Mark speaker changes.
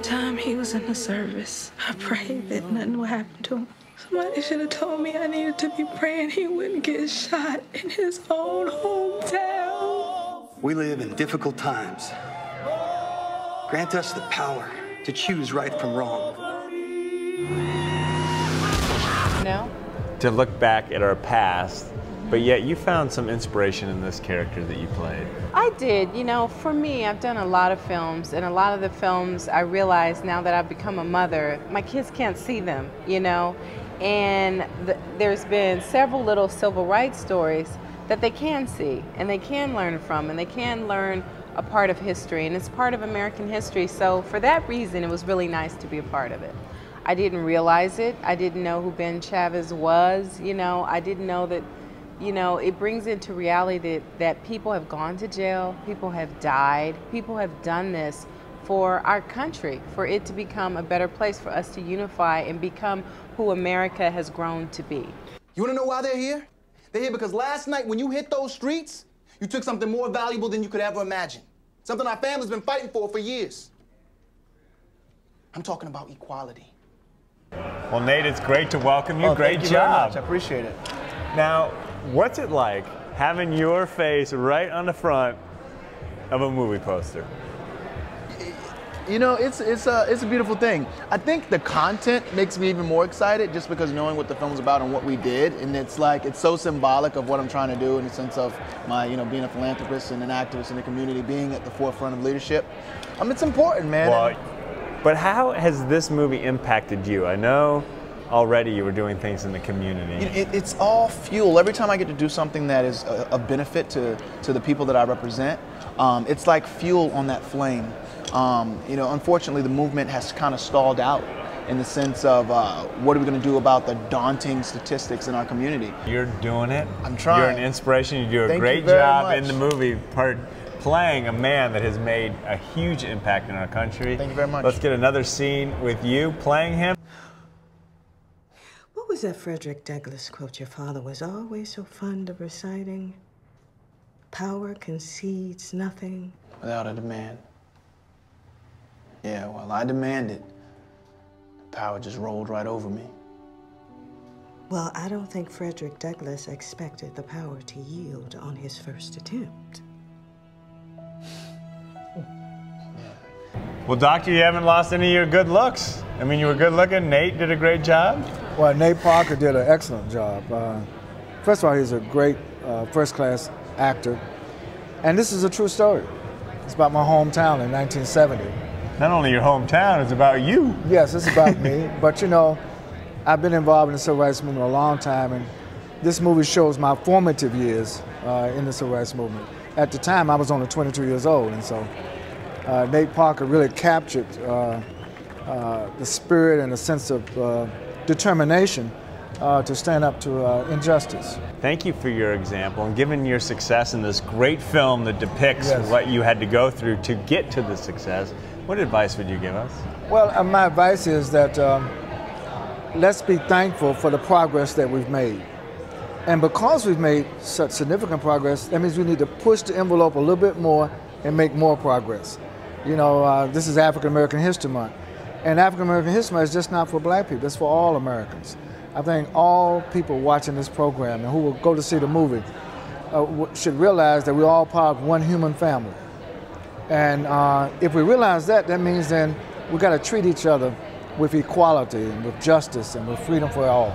Speaker 1: time he was in the service, I prayed that nothing would happen to him. Somebody should have told me I needed to be praying he wouldn't get shot in his own hometown.
Speaker 2: We live in difficult times. Grant us the power to choose right from wrong.
Speaker 3: No?
Speaker 4: To look back at our past, but yet you found some inspiration in this character that you played.
Speaker 3: I did. You know, for me, I've done a lot of films, and a lot of the films I realize now that I've become a mother, my kids can't see them, you know? And there's been several little civil rights stories that they can see, and they can learn from, and they can learn a part of history, and it's part of American history. So for that reason, it was really nice to be a part of it. I didn't realize it. I didn't know who Ben Chavis was, you know. I didn't know that, you know, it brings into reality that people have gone to jail, people have died, people have done this for our country, for it to become a better place, for us to unify and become who America has grown to be.
Speaker 5: You wanna know why they're here? They're here because last night when you hit those streets, you took something more valuable than you could ever imagine. Something our family's been fighting for years. I'm talking about equality.
Speaker 4: Well, Nate, it's great to welcome you. Great
Speaker 5: thank you
Speaker 4: job.
Speaker 5: very much. I appreciate it.
Speaker 4: Now, what's it like having your face right on the front of a movie poster?
Speaker 5: You know, it's a beautiful thing. I think the content makes me even more excited just because knowing what the film's about and what we did, and it's like, it's so symbolic of what I'm trying to do in the sense of my, you know, being a philanthropist and an activist in the community, being at the forefront of leadership. It's important, man.
Speaker 4: Well, but how has this movie impacted you? I know already you were doing things in the community.
Speaker 5: It's all fuel. Every time I get to do something that is a benefit to the people that I represent, it's like fuel on that flame. You know, unfortunately, the movement has kind of stalled out in the sense of what are we going to do about the daunting statistics in our community.
Speaker 4: You're doing it.
Speaker 5: I'm trying.
Speaker 4: You're an inspiration. You do a great
Speaker 5: very
Speaker 4: job
Speaker 5: much.
Speaker 4: in the movie playing a man that has made a huge impact in our country.
Speaker 5: Thank you very much.
Speaker 4: Let's get another scene with you playing him.
Speaker 1: What was that Frederick Douglass quote your father was always so fond of reciting? Power concedes nothing
Speaker 5: Without a demand. Yeah, well, I demanded. Power just rolled right over me.
Speaker 1: Well, I don't think Frederick Douglass expected the power to yield on his first attempt.
Speaker 4: Well, Doctor, you haven't lost any of your good looks. I mean, you were good looking. Nate did a great job.
Speaker 6: Well, Nate Parker did an excellent job. First of all, he's a great first-class actor. And this is a true story. It's about my hometown in 1970.
Speaker 4: Not only your hometown, it's about you.
Speaker 6: Yes, it's about me. But, you know, I've been involved in the civil rights movement a long time, and this movie shows my formative years in the civil rights movement. At the time, I was only 22 years old, and so Nate Parker really captured the spirit and a sense of determination to stand up to injustice.
Speaker 4: Thank you for your example and given your success in this great film that depicts what you had to go through to get to the success. What advice would you give us?
Speaker 6: Well, my advice is that let's be thankful for the progress that we've made. And because we've made such significant progress, that means we need to push the envelope a little bit more and make more progress. You know, this is African American History Month. And African American History Month is just not for black people, it's for all Americans. I think all people watching this program and who will go to see the movie should realize that we're all part of one human family. And if we realize that, that means then we got to treat each other with equality and with justice and with freedom for all.